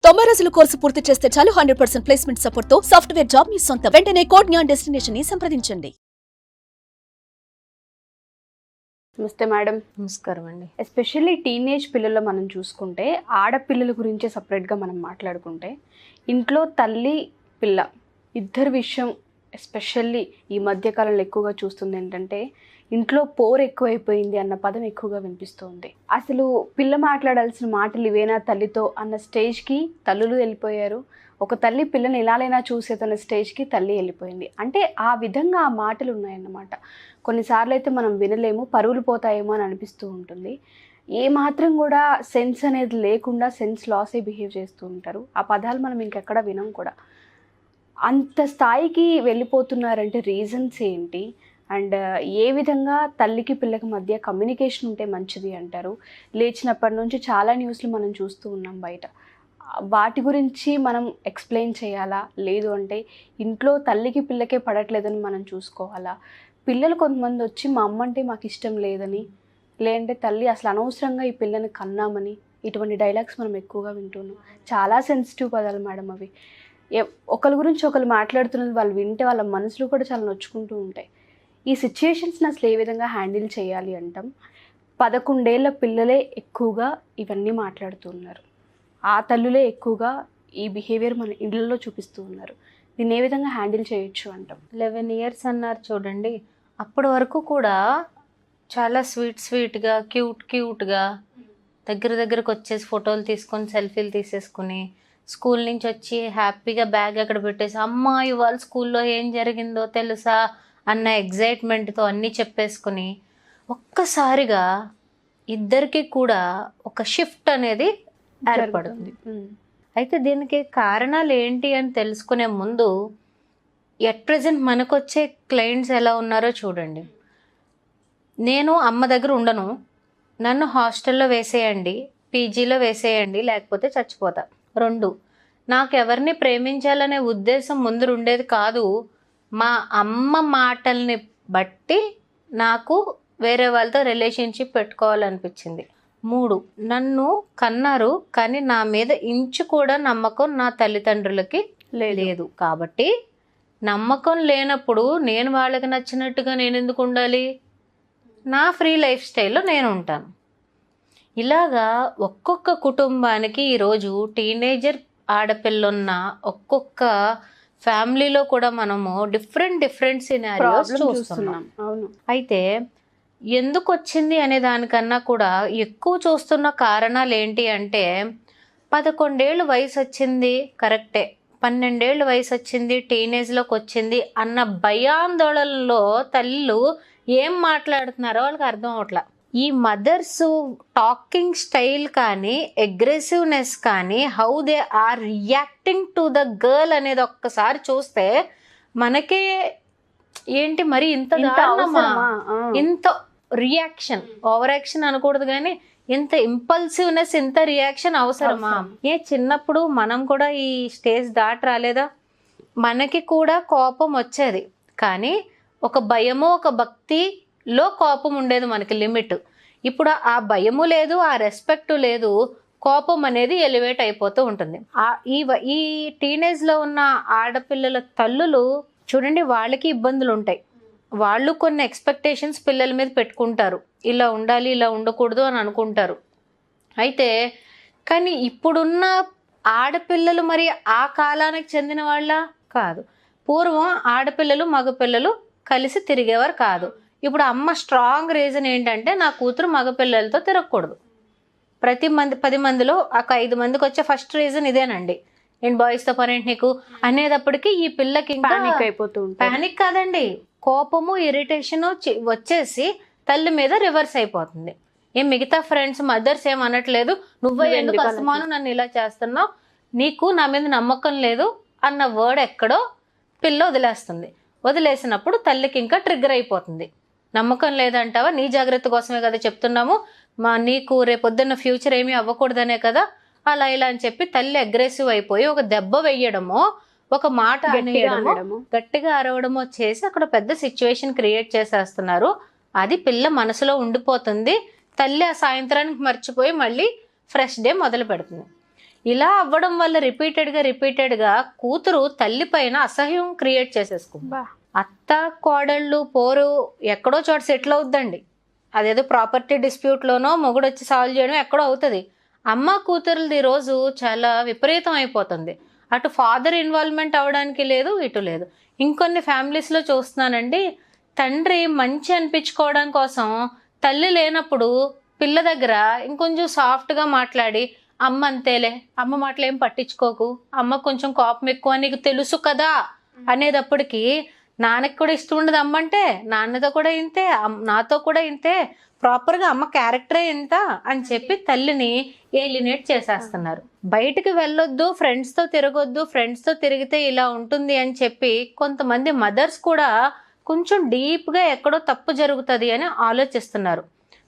90 రోజుల కోర్సు పూర్తి చేస్తే చాలు 100% ప్లేస్మెంట్ సపోర్ట్ తో సాఫ్ట్వేర్ జాబ్ మీ సొంతం. వెంటనే కోడ్ జ్ఞాన్ డెస్టినేషన్ ని సంప్రదించండి. నమస్తే మేడం. నమస్కారం అండి. ఎస్పెషల్లీ టీనేజ్ పిల్లల్లో మనం చూసుకుంటే ఆడపిల్లల గురించే సపరేట్గా మనం మాట్లాడుకుంటే ఇంట్లో తల్లి పిల్ల ఇద్దరి విషయం ఎస్పెషల్లీ ఈ మధ్యకాలంలో ఎక్కువగా చూస్తుంది ఏంటంటే ఇంట్లో పోరు ఎక్కువైపోయింది అన్న పదం ఎక్కువగా వినిపిస్తుంది. అసలు పిల్ల మాట్లాడాల్సిన మాటలు ఇవేనా తల్లితో అన్న స్టేజ్కి తల్లులు వెళ్ళిపోయారు. ఒక తల్లి పిల్లని ఎలాగైనా చూసేదన్న స్టేజ్కి తల్లి వెళ్ళిపోయింది. అంటే ఆ విధంగా ఆ మాటలు ఉన్నాయన్నమాట. కొన్నిసార్లు అయితే మనం వినలేము, పరువులు పోతాయేమో అని అనిపిస్తూ ఉంటుంది. ఏ మాత్రం కూడా సెన్స్ అనేది లేకుండా సెన్స్ లాస్ అయి బిహేవ్ చేస్తూ ఉంటారు. ఆ పదాలు మనం ఇంకెక్కడ వినం కూడా. అంత స్థాయికి వెళ్ళిపోతున్నారంటే రీజన్స్ ఏంటి? అండ్ ఏ విధంగా తల్లికి పిల్లకి మధ్య కమ్యూనికేషన్ ఉంటే మంచిది అంటారు? లేచినప్పటి నుంచి చాలా న్యూస్లు మనం చూస్తూ ఉన్నాం బయట. వాటి గురించి మనం ఎక్స్ప్లెయిన్ చేయాలా, లేదు అంటే ఇంట్లో తల్లికి పిల్లకే పడట్లేదని మనం చూసుకోవాలా? పిల్లలు కొంతమంది వచ్చి మా అమ్మ అంటే మాకు ఇష్టం లేదని, లేదంటే తల్లి అసలు అనవసరంగా ఈ పిల్లని కన్నామని, ఇటువంటి డైలాగ్స్ మనం ఎక్కువగా వింటున్నాం. చాలా సెన్సిటివ్ పదాలు మేడం అవి. ఒకరి గురించి ఒకరు మాట్లాడుతున్నది వాళ్ళు వింటే వాళ్ళ మనసులు కూడా చాలా నొచ్చుకుంటూ ఉంటాయి. ఈ సిచ్యుయేషన్స్ని అసలు ఏ విధంగా హ్యాండిల్ చేయాలి అంటాం? 11 ఏళ్ల పిల్లలే ఎక్కువగా ఇవన్నీ మాట్లాడుతున్నారు. ఆ తల్లులే ఎక్కువగా ఈ బిహేవియర్ మన ఇళ్ళల్లో చూపిస్తూ ఉన్నారు. దీన్ని ఏ విధంగా హ్యాండిల్ చేయొచ్చు అంటాం? 11 years అన్నారు చూడండి. అప్పటి వరకు కూడా చాలా స్వీట్గా క్యూట్గా దగ్గరకు వచ్చేసి ఫోటోలు తీసుకొని సెల్ఫీలు తీసేసుకుని స్కూల్ నుంచి వచ్చి హ్యాపీగా బ్యాగ్ అక్కడ పెట్టేసి అమ్మ ఇవాళ స్కూల్లో ఏం జరిగిందో తెలుసా అన్న ఎగ్జైట్మెంట్తో అన్నీ చెప్పేసుకుని ఒక్కసారిగా ఇద్దరికి కూడా ఒక షిఫ్ట్ అనేది ఏర్పడుతుంది. అయితే దీనికి కారణాలు ఏంటి అని తెలుసుకునే ముందు ఎట్ ప్రెజెంట్ మనకు వచ్చే క్లయింట్స్ ఎలా ఉన్నారో చూడండి. నేను అమ్మ దగ్గర ఉండను, నన్ను హాస్టల్లో వేసేయండి, పీజీలో వేసేయండి, లేకపోతే చచ్చిపోతా. 2, నాకు ఎవరిని ప్రేమించాలనే ఉద్దేశం ముందు ఉండేది కాదు. మా అమ్మ మాటల్ని బట్టి నాకు వేరే వాళ్ళతో రిలేషన్షిప్ పెట్టుకోవాలనిపించింది. 3, నన్ను కన్నారు కానీ నా మీద ఇంచు కూడా నమ్మకం నా తల్లిదండ్రులకి లేదు. కాబట్టి నమ్మకం లేనప్పుడు నేను వాళ్ళకి నచ్చినట్టుగా నేను ఎందుకు ఉండాలి? నా ఫ్రీ లైఫ్ స్టైల్లో నేను ఉంటాను. ఇలాగా ఒక్కొక్క కుటుంబానికి ఈరోజు టీనేజర్ ఆడపిల్లున్న ఒక్కొక్క ఫ్యామిలీలో కూడా మనము డిఫరెంట్ సినారియోస్ చూస్తున్నాం. అయితే ఎందుకు వచ్చింది అనే దానికన్నా కూడా ఎక్కువ చూస్తున్న కారణాలు ఏంటి అంటే 11 ఏళ్ళు వయసు వచ్చింది కరెక్టే, 12 ఏళ్ళు వయసు వచ్చింది, టీనేజ్లోకి వచ్చింది అన్న భయాందోళనలో తల్లులు ఏం మాట్లాడుతున్నారో వాళ్ళకి అర్థం అవట్లా. ఈ మదర్స్ టాకింగ్ స్టైల్ కానీ అగ్రెసివ్నెస్ కానీ how they are reacting to the girl అనేది ఒక్కసారి చూస్తే మనకే ఏంటి మరి ఇంత ఇంత రియాక్షన్, ఓవర్ యాక్షన్ అనకూడదు కానీ ఇంత ఇంపల్సివ్నెస్, ఇంత రియాక్షన్ అవసరమా? చిన్నప్పుడు మనం కూడా ఈ స్టేజ్ దాటి రాలేదా? మనకి కూడా కోపం వచ్చేది కానీ ఒక భయము ఒక భక్తిలో కోపం ఉండేది మనకి లిమిట్. ఇప్పుడు ఆ భయము లేదు, ఆ రెస్పెక్ట్ లేదు, కోపం అనేది ఎలివేట్ అయిపోతూ ఉంటుంది. ఈ టీనేజ్లో ఉన్న ఆడపిల్లల తల్లులు చూడండి, వాళ్ళకి ఇబ్బందులు ఉంటాయి. వాళ్ళు కొన్ని ఎక్స్పెక్టేషన్స్ పిల్లల మీద పెట్టుకుంటారు, ఇలా ఉండాలి ఇలా ఉండకూడదు అని అనుకుంటారు. అయితే కానీ ఇప్పుడున్న ఆడపిల్లలు మరి ఆ కాలానికి చెందిన వాళ్ళ కాదు. పూర్వం ఆడపిల్లలు మగపిల్లలు కలిసి తిరిగేవారు కాదు. ఇప్పుడు అమ్మ స్ట్రాంగ్ రీజన్ ఏంటంటే నా కూతురు మగపిల్లలతో తిరగకూడదు. 10 మందిలో ఒక 5 మందికి వచ్చే ఫస్ట్ రీజన్ ఇదేనండి. నేను బాయ్స్తో పనేంటి నీకు అనేటప్పటికి ఈ పిల్లకి ఇంకా ప్యానిక్ కాదండి, కోపము ఇరిటేషను వచ్చేసి తల్లి మీద రివర్స్ అయిపోతుంది. మిగతా ఫ్రెండ్స్ మదర్స్ ఏం అనట్లేదు, నువ్వు ఎందుకు అసమాను నన్ను ఇలా చేస్తున్నావు, నీకు నా మీద నమ్మకం లేదు అన్న వర్డ్ ఎక్కడో పిల్ల వదిలేస్తుంది. వదిలేసినప్పుడు తల్లికి ఇంకా ట్రిగ్గర్ అయిపోతుంది. నమ్మకం లేదంటావా, నీ జాగ్రత్త కోసమే కదా చెప్తున్నాము, నీకు రేపొద్దున్న ఫ్యూచర్ ఏమీ అవ్వకూడదనే కదా అలా ఇలా అని చెప్పి తల్లి అగ్రెసివ్ అయిపోయి ఒక దెబ్బ వేయడమో ఒక మాట అనేయడమో గట్టిగా అరవడమో చేసి అక్కడ పెద్ద సిచ్యువేషన్ క్రియేట్ చేసేస్తున్నారు. అది పిల్ల మనసులో ఉండిపోతుంది. తల్లి ఆ సాయంత్రానికి మర్చిపోయి మళ్ళీ ఫ్రెష్ డే మొదలు పెడుతుంది. ఇలా అవ్వడం వల్ల రిపీటెడ్గా కూతురు తల్లి పైన అసహ్యం క్రియేట్ చేసేసుకుంది. అత్త కోడళ్ళు పోరు ఎక్కడో చోట సెటిల్ అవుద్దండి. అదేదో ప్రాపర్టీ డిస్ప్యూట్లోనో మొగుడు వచ్చి సాల్వ్ చేయడం ఎక్కడో అవుతుంది. అమ్మ కూతురులది రోజు చాలా విపరీతం అయిపోతుంది. అటు ఫాదర్ ఇన్వాల్వ్మెంట్ అవ్వడానికి లేదు, ఇటు లేదు. ఇంకొన్ని ఫ్యామిలీస్లో చూస్తున్నానండి, తండ్రి మంచి అనిపించుకోవడం కోసం తల్లి లేనప్పుడు పిల్ల దగ్గర ఇంకొంచెం సాఫ్ట్గా మాట్లాడి, అమ్మ అంతేలే, అమ్మ మాటలు ఏం పట్టించుకోకు, అమ్మ కొంచెం కోపం ఎక్కువ నీకు తెలుసు కదా అనేటప్పటికి నాన్నకి కూడా ఇష్టం ఉండదు. అమ్మ అంటే నాన్నతో కూడా ఇంతే, నాతో కూడా ఇంతే, ప్రాపర్గా అమ్మ క్యారెక్టరే ఇంత అని చెప్పి తల్లిని ఏలినేట్ చేసేస్తున్నారు. బయటికి వెళ్ళొద్దు, ఫ్రెండ్స్తో తిరగొద్దు, ఫ్రెండ్స్తో తిరిగితే ఇలా ఉంటుంది అని చెప్పి కొంతమంది మదర్స్ కూడా కొంచెం డీప్గా ఎక్కడో తప్పు జరుగుతుంది అని ఆలోచిస్తున్నారు.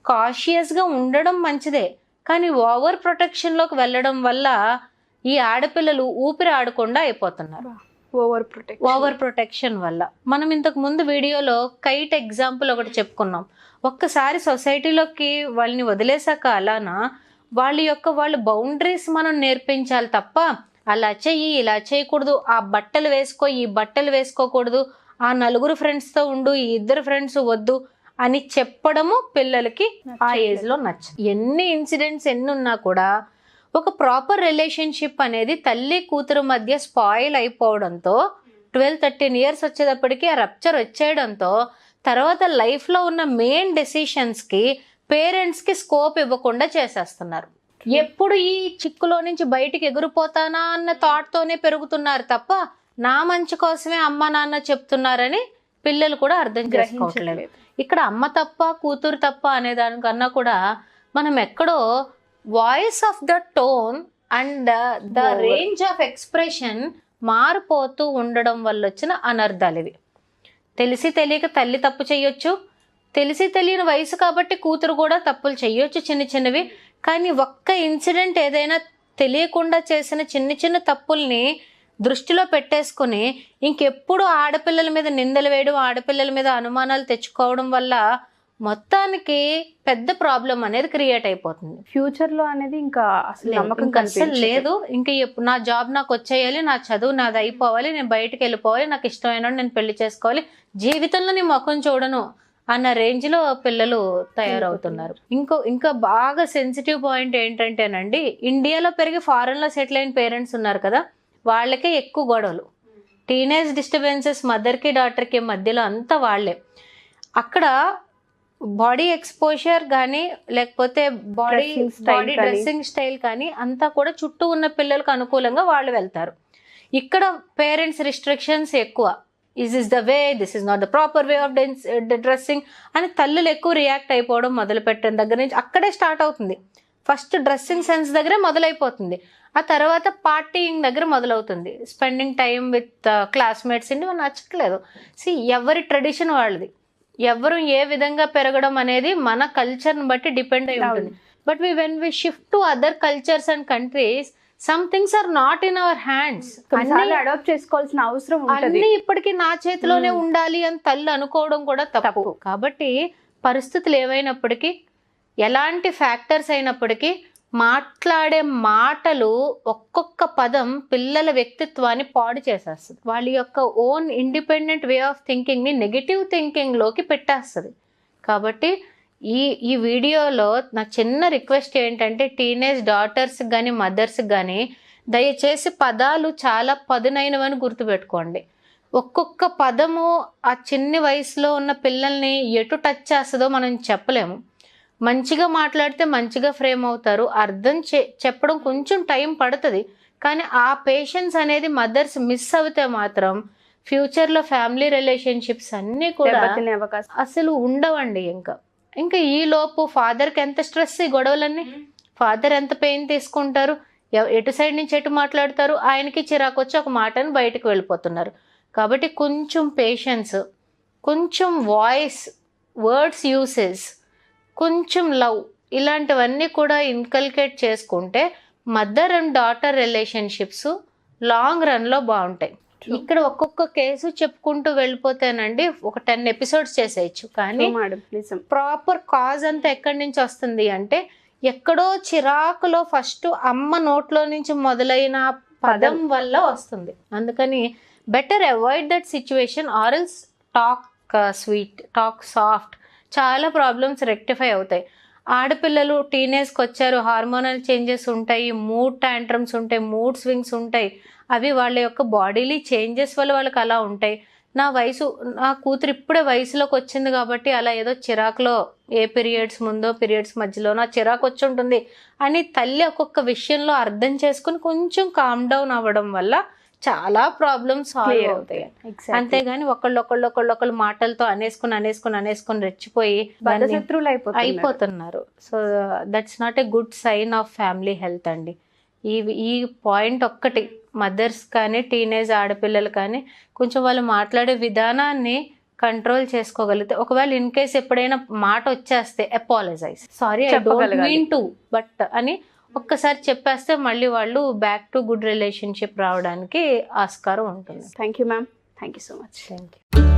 కాషియస్గా ఉండడం మంచిదే, కానీ ఓవర్ ప్రొటెక్షన్లోకి వెళ్ళడం వల్ల ఈ ఆడపిల్లలు ఊపిరి ఆడకుండా అయిపోతున్నారు. ఓవర్ ప్రొటెక్షన్ వల్ల మనం ఇంతకు ముందు వీడియోలో కైట్ ఎగ్జాంపుల్ ఒకటి చెప్పుకున్నాం. ఒక్కసారి సొసైటీలోకి వాళ్ళని వదిలేసాక అలానా వాళ్ళ బౌండరీస్ మనం నేర్పించాలి తప్ప అలా చెయ్యి ఇలా చేయకూడదు, ఆ బట్టలు వేసుకో ఈ బట్టలు వేసుకోకూడదు, ఆ నలుగురు ఫ్రెండ్స్తో ఉండు ఈ ఇద్దరు ఫ్రెండ్స్ వద్దు అని చెప్పడము పిల్లలకి ఆ ఏజ్లో నచ్చదు. ఎన్ని ఇన్సిడెంట్స్ ఎన్ని ఉన్నా కూడా ఒక ప్రాపర్ రిలేషన్షిప్ అనేది తల్లి కూతురు మధ్య స్పాయిల్ అయిపోవడంతో 12-13 ఇయర్స్ వచ్చేటప్పటికి ఆ రప్చర్ వచ్చేయడంతో తర్వాత లైఫ్లో ఉన్న మెయిన్ డెసిషన్స్కి పేరెంట్స్కి స్కోప్ ఇవ్వకుండా చేసేస్తున్నారు. ఎప్పుడు ఈ చిక్కులో నుంచి బయటికి ఎగిరిపోతానా అన్న థాట్తోనే పెరుగుతున్నారు తప్ప నా మంచి కోసమే అమ్మ నాన్న చెప్తున్నారని పిల్లలు కూడా అర్థం చేసుకోవట్లేదు. ఇక్కడ అమ్మ తప్ప కూతురు తప్ప అనే దానికన్నా కూడా మనం ఎక్కడో voice of the tone and the range of expression మారిపోతూ ఉండడం వల్ల వచ్చిన అనర్థాలు ఇవి. తెలిసి తెలియక తల్లి తప్పు చేయొచ్చు, తెలిసి తెలియని వయసు కాబట్టి కూతురు కూడా తప్పులు చేయొచ్చు చిన్న చిన్నవి. కానీ ఒక్క ఇన్సిడెంట్ ఏదైనా తెలియకుండా చేసిన చిన్న చిన్న తప్పుల్ని దృష్టిలో పెట్టేసుకుని ఇంకెప్పుడు ఆడపిల్లల మీద నిందలు వేయడం, ఆడపిల్లల మీద అనుమానాలు తెచ్చుకోవడం వల్ల మొత్తానికి పెద్ద ప్రాబ్లం అనేది క్రియేట్ అయిపోతుంది. ఫ్యూచర్లో అనేది ఇంకా అసలు నమ్మకం అసలు లేదు. ఇంకా నా జాబ్ నాకు వచ్చేయాలి, నా చదువు నాది అయిపోవాలి, నేను బయటకు వెళ్ళిపోవాలి, నాకు ఇష్టమైన నేను పెళ్లి చేసుకోవాలి, జీవితంలో నీ ముఖం చూడను అన్న రేంజ్లో పిల్లలు తయారవుతున్నారు. ఇంకా బాగా సెన్సిటివ్ పాయింట్ ఏంటంటేనండి, ఇండియాలో పెరిగి ఫారెన్లో సెటిల్ అయిన పేరెంట్స్ ఉన్నారు కదా, వాళ్ళకే ఎక్కువ గొడవలు, టీనేజ్ డిస్టర్బెన్సెస్ మదర్కి డాటర్కి మధ్యలో అంతా వాళ్ళే. అక్కడ బాడీ ఎక్స్పోజర్ కానీ లేకపోతే బాడీ డ్రెస్సింగ్ స్టైల్ కానీ అంతా కూడా చుట్టూ ఉన్న పిల్లలకు అనుకూలంగా వాళ్ళు వెళ్తారు. ఇక్కడ పేరెంట్స్ రిస్ట్రిక్షన్స్ ఎక్కువ, is the way, this is not the proper way of dressing అని తల్లులు ఎక్కువ రియాక్ట్ అయిపోవడం మొదలుపెట్టిన దగ్గర నుంచి అక్కడే స్టార్ట్ అవుతుంది. ఫస్ట్ డ్రెస్సింగ్ సెన్స్ దగ్గరే మొదలైపోతుంది, ఆ తర్వాత పార్టీయింగ్ దగ్గర మొదలవుతుంది, స్పెండింగ్ టైం విత్ క్లాస్మేట్స్ ఇంటి నచ్చట్లేదు. ఎవరి ట్రెడిషన్ వాళ్ళది, ఎవరు ఏ విధంగా పెరగడం అనేది మన కల్చర్ని బట్టి డిపెండ్ అయి ఉంటుంది. But when we shift to other cultures and countries, some things are not in our hands. Adapt చేసుకోవాల్సిన అవసరం అన్ని ఇప్పటికీ నా చేతిలోనే ఉండాలి అని తల్లి అనుకోవడం కూడా తప్పు. కాబట్టి పరిస్థితులు ఏవైనప్పటికీ, ఎలాంటి ఫ్యాక్టర్స్ అయినప్పటికీ, మాట్లాడే మాటలు ఒక్కొక్క పదం పిల్లల వ్యక్తిత్వాన్ని పాడు చేసేస్తుంది. వాళ్ళ యొక్క ఓన్ ఇండిపెండెంట్ వే ఆఫ్ థింకింగ్ని నెగిటివ్ థింకింగ్లోకి పెట్టేస్తుంది. కాబట్టి ఈ వీడియోలో నా చిన్న రిక్వెస్ట్ ఏంటంటే, టీనేజ్ డాటర్స్ కానీ మదర్స్ కానీ దయచేసి పదాలు చాలా పదునైనవని గుర్తుపెట్టుకోండి. ఒక్కొక్క పదము ఆ చిన్ని వయసులో ఉన్న పిల్లల్ని ఎటు టచ్ చేస్తుందో మనం చెప్పలేము. మంచిగా మాట్లాడితే మంచిగా ఫ్రేమ్ అవుతారు, అర్థం చెప్పడం కొంచెం టైం పడుతుంది. కానీ ఆ పేషెన్స్ అనేది మదర్స్ మిస్ అవుతే మాత్రం ఫ్యూచర్లో ఫ్యామిలీ రిలేషన్షిప్స్ అన్నీ కూడా అసలు ఉండవండి. ఇంకా ఈ లోపు ఫాదర్కి ఎంత స్ట్రెస్, ఈ గొడవలన్నీ, ఫాదర్ ఎంత పెయిన్ తీసుకుంటారు, ఎటు సైడ్ నుంచి ఎటు మాట్లాడతారు, ఆయనకి చిరాకు వచ్చి ఒక మాటను బయటకు వెళ్ళిపోతున్నారు. కాబట్టి కొంచెం పేషెన్స్, కొంచెం వాయిస్, వర్డ్స్ యూసెస్, కొంచెం లవ్, ఇలాంటివన్నీ కూడా ఇన్కల్కేట్ చేసుకుంటే mother and daughter relationships long రన్లో బాగుంటాయి. ఇక్కడ ఒక్కొక్క కేసు చెప్పుకుంటూ వెళ్ళిపోతేనండి ఒక 10 ఎపిసోడ్స్ చేసేయచ్చు. కానీ ప్రాపర్ కాజ్ అంతా ఎక్కడి నుంచి వస్తుంది అంటే, ఎక్కడో చిరాకులో ఫస్ట్ అమ్మ నోట్లో నుంచి మొదలైన పదం వల్ల వస్తుంది. అందుకని better avoid that situation or else talk sweet, talk soft. చాలా ప్రాబ్లమ్స్ రెక్టిఫై అవుతాయి. ఆడపిల్లలు టీనేజ్కి వచ్చారు, హార్మోనల్ చేంజెస్ ఉంటాయి, మూడ్ టాంట్రమ్స్ ఉంటాయి, మూడ్ స్వింగ్స్ ఉంటాయి. అవి వాళ్ళ యొక్క బాడీలీ చేంజెస్ వల్ల వాళ్ళకి అలా ఉంటాయి. నా కూతురు ఇప్పుడే వయసులోకి వచ్చింది కాబట్టి అలా ఏదో చిరాకులో ఏ పీరియడ్స్ ముందో పీరియడ్స్ మధ్యలోనో చిరాకు వచ్చి ఉంటుంది అని తల్లి ఒక్కొక్క విషయంలో అర్థం చేసుకుని కొంచెం కామ్ డౌన్ అవ్వడం వల్ల చాలా ప్రాబ్లమ్స్ సాల్వ్ అవుతాయి. అంతేగాని ఒకళ్ళు మాటలతో అనేసుకుని రెచ్చిపోయి శత్రువులు అయిపోతున్నారు. So that's not a good sign of family health అండి. ఈ పాయింట్ ఒక్కటి మదర్స్ కానీ టీనేజ్ ఆడపిల్లలు కానీ కొంచెం వాళ్ళు మాట్లాడే విధానాన్ని కంట్రోల్ చేసుకోగలిగితే, ఒకవేళ ఇన్ కేస్ ఎప్పుడైనా మాట వచ్చేస్తే apologize, sorry I don't mean to but అని ఒక్కసారి చెప్పేస్తే మళ్ళీ వాళ్ళు బ్యాక్ టు గుడ్ రిలేషన్షిప్ రావడానికి ఆస్కారం ఉంటుంది. Thank you ma'am, thank you so much. Thank you.